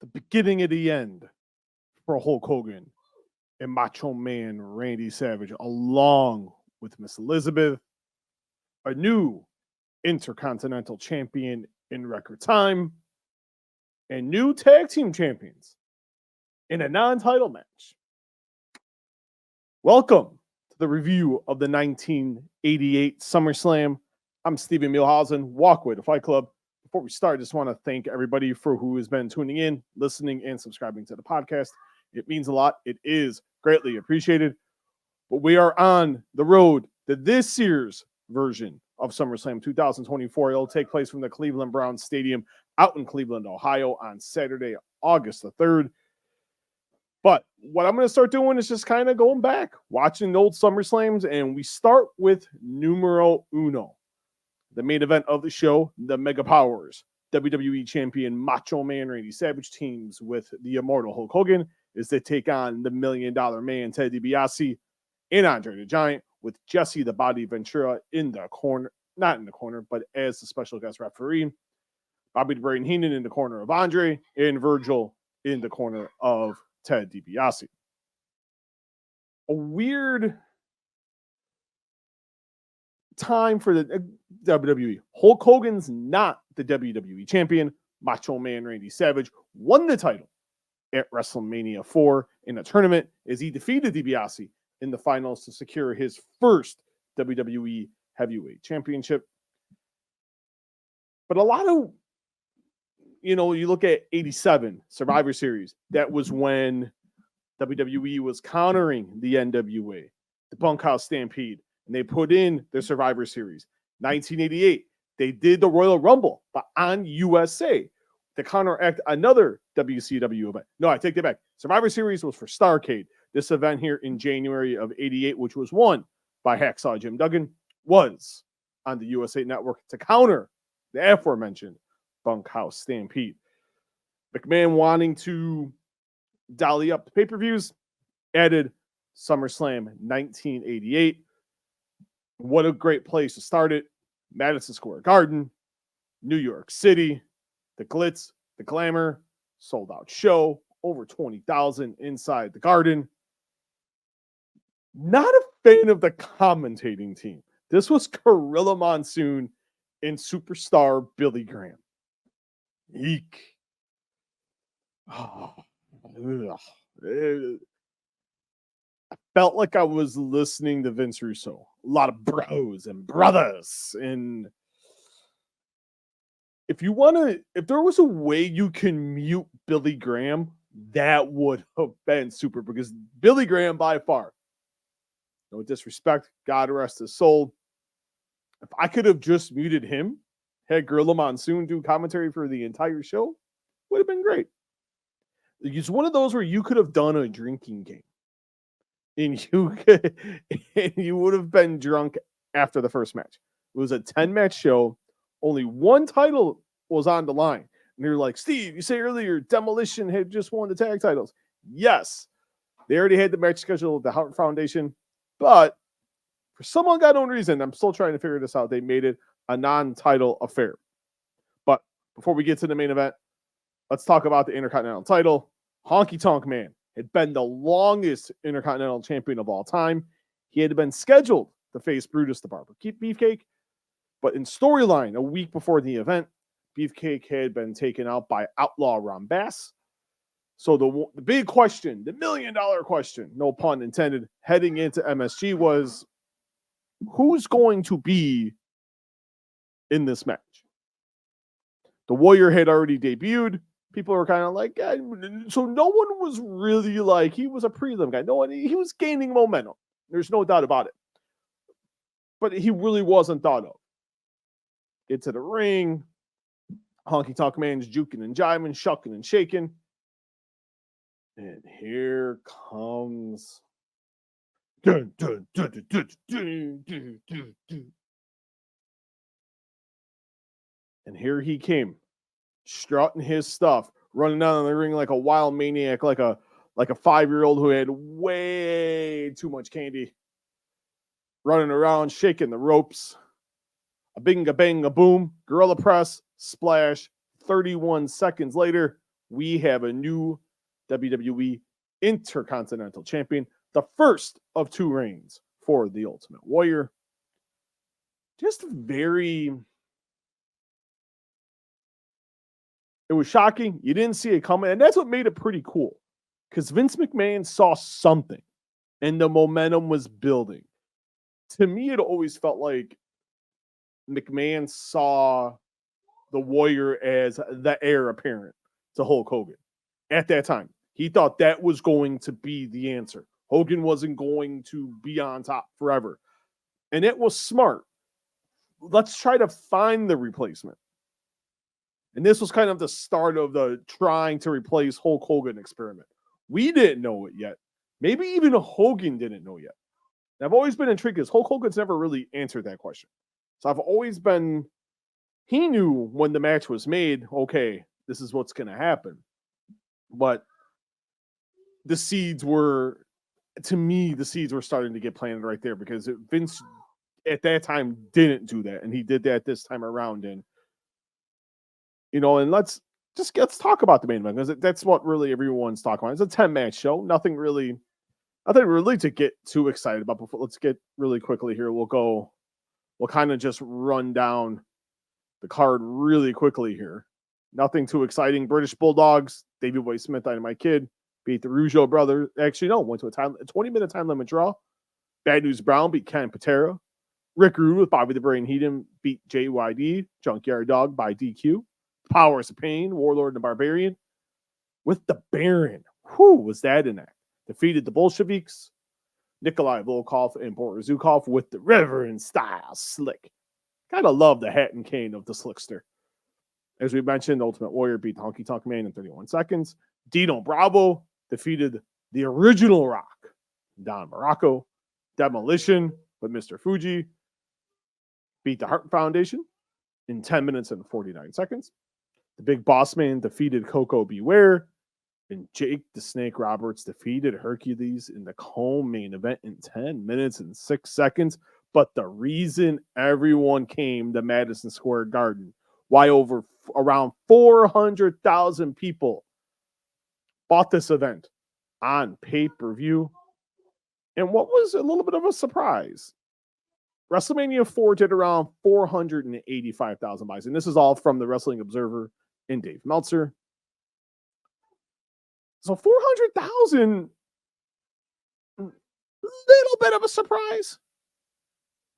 the beginning of the end for Hulk Hogan and Macho Man Randy Savage, along with Miss Elizabeth, a new Intercontinental Champion in record time, and new tag team champions in a non-title match. Welcome to the review of the 1988 SummerSlam. I'm Steven Milhausen, Walkway to Fight Club. Before we start, I just want to thank everybody for who has been tuning in, listening, and subscribing to the podcast. It means a lot. It is greatly appreciated. But we are on the road to this year's version of SummerSlam 2024. It'll take place from the Cleveland Browns Stadium out in Cleveland, Ohio on Saturday, August the 3rd. But what I'm going to start doing is just kind of going back, watching the old SummerSlams, and we start with numero uno. The main event of the show, the Mega Powers, WWE Champion Macho Man Randy Savage teams with the immortal Hulk Hogan as they take on the $1 Million Man Ted DiBiase and Andre the Giant, with Jesse the Body Ventura in the corner, not in the corner, but as the special guest referee. Bobby the Brain Heenan in the corner of Andre, and Virgil in the corner of Ted DiBiase. A weird time for the WWE. Hulk Hogan's not the WWE champion. Macho Man Randy Savage won the title at WrestleMania 4 in a tournament as he defeated DiBiase in the finals to secure his first WWE Heavyweight Championship. But a lot of, you look at 87 Survivor Series, that was when WWE was countering the NWA, the Bunkhouse Stampede, and they put in the Survivor Series. 1988, they did the Royal Rumble, but on USA to counteract another WCW event. No, I take that back. Survivor Series was for Starrcade. This event here in January of 88, which was won by Hacksaw Jim Duggan, was on the USA Network to counter the aforementioned Bunkhouse Stampede. McMahon, wanting to dolly up the pay-per-views, added SummerSlam 1988. What a great place to start it. Madison Square Garden, New York City, the glitz, the glamour, sold-out show, over 20,000 inside the Garden. Not a fan of the commentating team. This was Gorilla Monsoon and superstar Billy Graham. Eek. Oh, I felt like I was listening to Vince Russo. A lot of bros and brothers. And if there was a way you can mute Billy Graham, that would have been super, because Billy Graham, by far, no disrespect, God rest his soul, if I could have just muted him, had Gorilla Monsoon do commentary for the entire show, would have been great. It's one of those where you could have done a drinking game, and you would have been drunk after the first match. It was a 10-match show. Only one title was on the line. And you're like, Steve, you say earlier Demolition had just won the tag titles. Yes, they already had the match scheduled with the Hart Foundation, but for some unknown reason, I'm still trying to figure this out, they made it a non-title affair. But before we get to the main event, let's talk about the Intercontinental title. Honky Tonk Man had been the longest Intercontinental champion of all time. He had been scheduled to face Brutus the Barber Beefcake, but in storyline, a week before the event, Beefcake had been taken out by Outlaw Ron Bass. So the big question, the $1 million question, no pun intended, heading into MSG was, who's going to be in this match? The Warrior had already debuted. People were kind of like, so no one was really like, he was a prelim guy. No one, he was gaining momentum. There's no doubt about it. But he really wasn't thought of. Get to the ring. Honky Tonk Man's juking and jiving, shucking and shaking. And here comes. Dun, dun, dun, dun, dun, dun, dun, dun, dun. And here he came, strutting his stuff, running down the ring like a wild maniac, like a 5-year-old who had way too much candy. Running around, shaking the ropes. A bing, a bang, a boom. Gorilla press, splash. 31 seconds later, we have a new WWE Intercontinental Champion, the first of 2 reigns for the Ultimate Warrior. Just very... It was shocking. You didn't see it coming, and that's what made it pretty cool, because Vince McMahon saw something, and the momentum was building. To me, it always felt like McMahon saw the Warrior as the heir apparent to Hulk Hogan at that time. He thought that was going to be the answer. Hogan wasn't going to be on top forever. And it was smart. Let's try to find the replacement. And this was kind of the start of the trying to replace Hulk Hogan experiment. We didn't know it yet. Maybe even Hogan didn't know yet. And I've always been intrigued because Hulk Hogan's never really answered that question. So I've always been... He knew when the match was made, okay, this is what's going to happen. But the seeds were, to me, the seeds were starting to get planted right there, because Vince at that time didn't do that. And he did that this time around. And, and let's talk about the main event, because that's what really everyone's talking about. It's a 10-match show. Nothing really to get too excited about. Before, let's get really quickly here. We'll kind of just run down the card really quickly here. Nothing too exciting. British Bulldogs, Davey Boy Smith, Dynamite Kid, beat the Rougeau brothers. Actually, no, went to a 20-minute time limit draw. Bad News Brown beat Ken Patera. Rick Rude with Bobby the Brain Heenan beat JYD. Junkyard Dog by DQ. Powers of Pain, Warlord and the Barbarian with the Baron. Whew, was that an act? Defeated the Bolsheviks. Nikolai Volkov and Boris Zukov with the Reverend Style Slick. Kind of love the hat and cane of the Slickster. As we mentioned, Ultimate Warrior beat Honky Tonk Man in 31 seconds. Dino Bravo defeated the original Rock, Don Morocco. Demolition with Mr. Fuji beat the Hart Foundation in 10 minutes and 49 seconds. The Big Boss Man defeated Coco Beware. And Jake the Snake Roberts defeated Hercules in the co-main event in 10 minutes and 6 seconds. But the reason everyone came to Madison Square Garden, why around 400,000 people bought this event on pay-per-view, and what was a little bit of a surprise, WrestleMania 4 did around 485,000 buys. And this is all from the Wrestling Observer and Dave Meltzer. So 400,000, little bit of a surprise.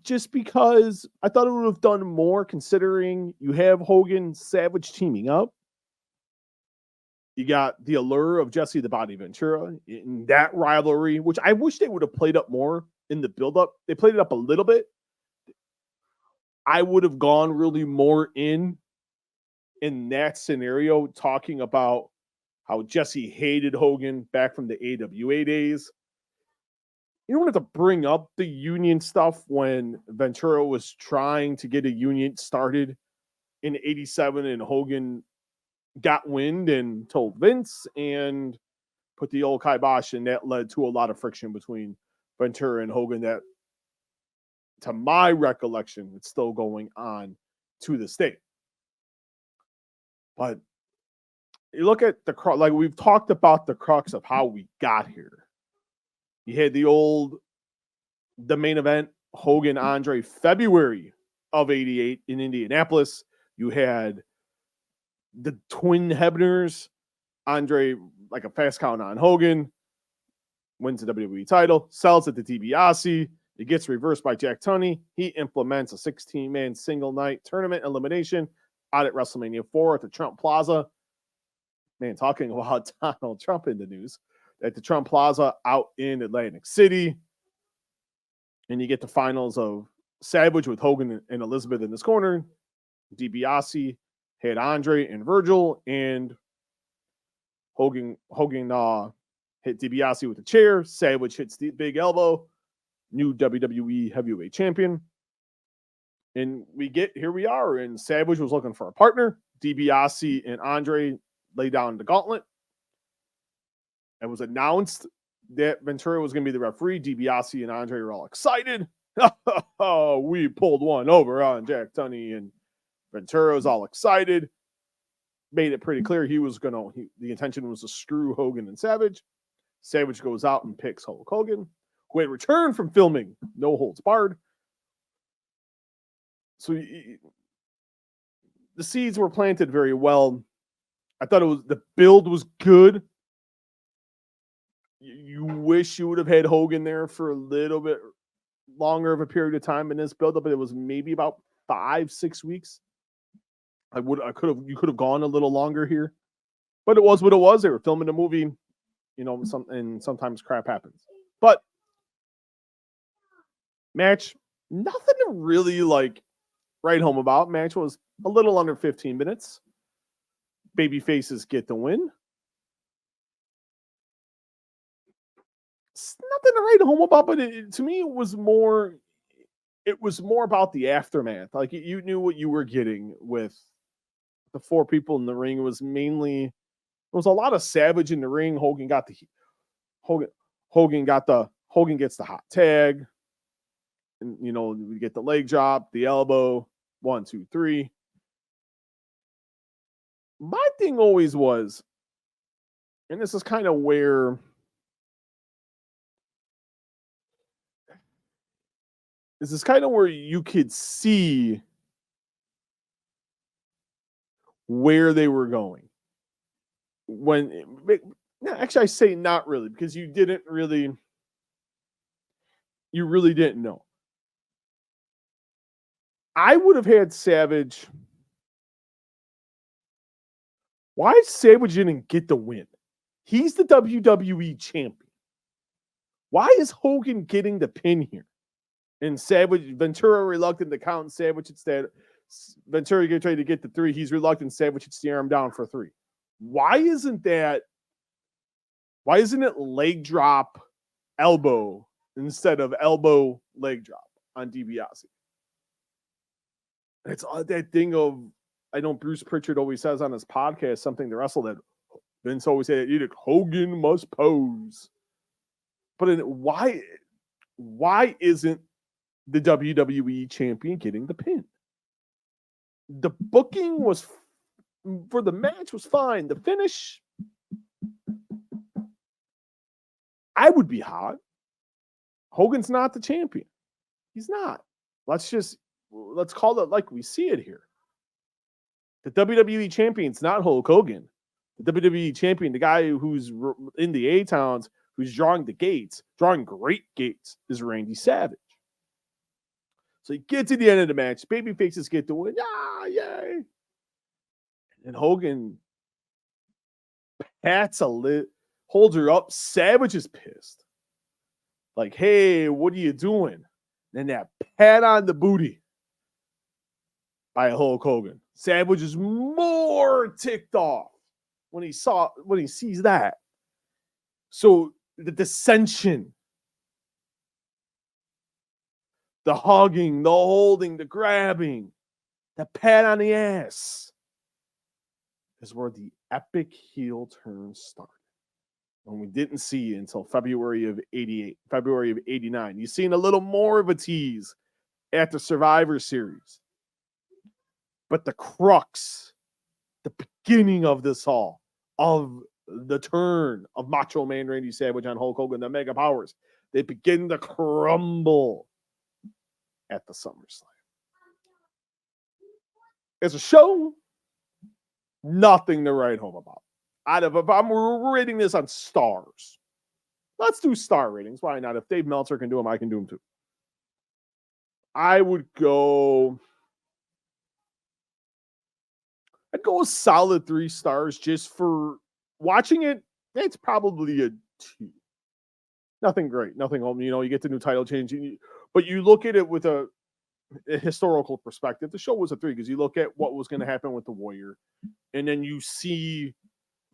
Just because I thought it would have done more, considering you have Hogan Savage teaming up. You got the allure of Jesse the Body Ventura in that rivalry, which I wish they would have played up more in the build-up. They played it up a little bit. I would have gone really more in that scenario, talking about how Jesse hated Hogan back from the AWA days. You don't have to bring up the union stuff when Ventura was trying to get a union started in 87 and Hogan got wind and told Vince and put the old kibosh, and that led to a lot of friction between Ventura and Hogan that, to my recollection, it's still going on to this day. But you look at the crux, like we've talked about the crux of how we got here. You had the main event, Hogan Andre, February of 88 in Indianapolis. You had the twin Hebners, Andre, like a fast count on Hogan, wins the WWE title, sells it to DiBiase. It gets reversed by Jack Tunney. He implements a 16-man single night tournament elimination out at WrestleMania 4 at the Trump Plaza. Man, talking about Donald Trump in the news. At the Trump Plaza out in Atlantic City. And you get the finals of Savage with Hogan and Elizabeth in this corner. DiBiase had Andre and Virgil, and Hogan hit DiBiase with a chair. Savage hits the big elbow. New WWE Heavyweight Champion. And here we are, and Savage was looking for a partner. DiBiase and Andre lay down the gauntlet. It was announced that Ventura was going to be the referee. DiBiase and Andre were all excited. We pulled one over on Jack Tunney, and Ventura was all excited. made it pretty clear the intention was to screw Hogan and Savage. Savage goes out and picks Hulk Hogan, who had returned from filming No Holds Barred. So the seeds were planted very well. I thought the build was good. You wish you would have had Hogan there for a little bit longer of a period of time in this build-up, but it was maybe about 5-6 weeks. You could have gone a little longer here, but it was what it was. They were filming a movie, and sometimes crap happens. But match, nothing to really write home about. Match was a little under 15 minutes. Baby faces get the win. It's nothing to write home about, but to me, it was more about the aftermath. You knew what you were getting with the 4 people in the ring. It was a lot of Savage in the ring. Hogan gets the hot tag, and we get the leg drop, the elbow, 1, 2, 3. My thing always was, and this is kind of where you could see where they were going. Actually, I say not really, because you really didn't know. I would have had Savage. Why Savage didn't get the win? He's the WWE champion. Why is Hogan getting the pin here? And Ventura reluctant to count Savage instead. Ventura gets ready to get the 3. He's reluctant. Savage hits the arm down for 3. Why isn't it leg drop elbow instead of elbow leg drop on DiBiase? It's that thing of, I know Bruce Pritchard always says on his podcast something to wrestle that Vince always said, Hogan must pose. But why isn't the WWE champion getting the pin? The booking for the match was fine. The finish, I would be hot. Hogan's not the champion. He's not. Let's call it like we see it here. The WWE champion's not Hulk Hogan. The WWE champion, the guy who's in the A-Towns, who's drawing great gates, is Randy Savage. So you get to the end of the match. Baby faces get the win. Ah, yay. And Hogan holds her up. Savage is pissed. Hey, what are you doing? And that pat on the booty by Hulk Hogan. Savage is more ticked off when he sees that. So the dissension, the hugging, the holding, the grabbing, the pat on the ass is where the epic heel turn started. And we didn't see until February of 89. You've seen a little more of a tease at the Survivor Series. But the crux, the beginning of this all, of the turn of Macho Man Randy Savage on Hulk Hogan, the Mega Powers, they begin to crumble at the SummerSlam. It's a show, nothing to write home about. If I'm rating this on stars, let's do star ratings. Why not? If Dave Meltzer can do them, I can do them too. I'd go a solid 3 stars just for watching it. It's probably a 2. Nothing great, nothing home. You get the new title change, but you look at it with a historical perspective. The show was a 3 because you look at what was going to happen with the Warrior, and then you see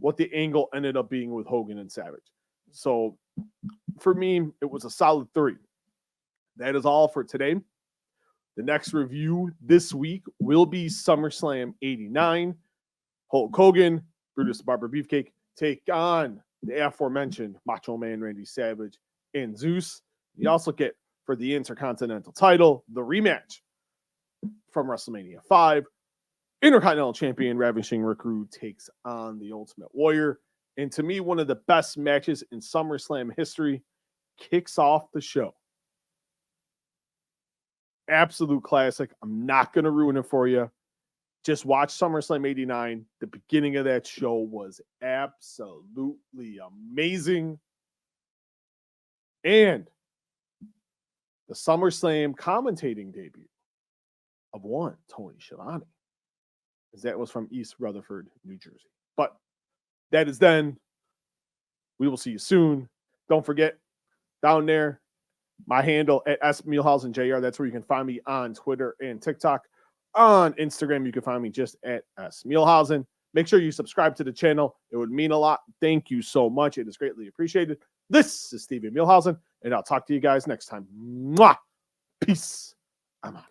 what the angle ended up being with Hogan and Savage. So for me, it was a solid 3. That is all for today. The next review this week will be SummerSlam 89. Hulk Hogan, Brutus the Barber Beefcake take on the aforementioned Macho Man Randy Savage and Zeus. You also get, for the Intercontinental title, the rematch from WrestleMania 5. Intercontinental Champion Ravishing Recruit takes on the Ultimate Warrior. And to me, one of the best matches in SummerSlam history kicks off the show. Absolute classic. I'm not going to ruin it for you. Just watch SummerSlam 89. The beginning of that show was absolutely amazing. And the SummerSlam commentating debut of one Tony Schiavone, because that was from East Rutherford, New Jersey. But that is then. We will see you soon. Don't forget, down there, my handle at SMuehlhausenJR. That's where you can find me on Twitter and TikTok. On Instagram, you can find me just at SMuehlhausen. Make sure you subscribe to the channel. It would mean a lot. Thank you so much. It is greatly appreciated. This is Steven Muehlhausen, and I'll talk to you guys next time. Mwah! Peace. I'm out.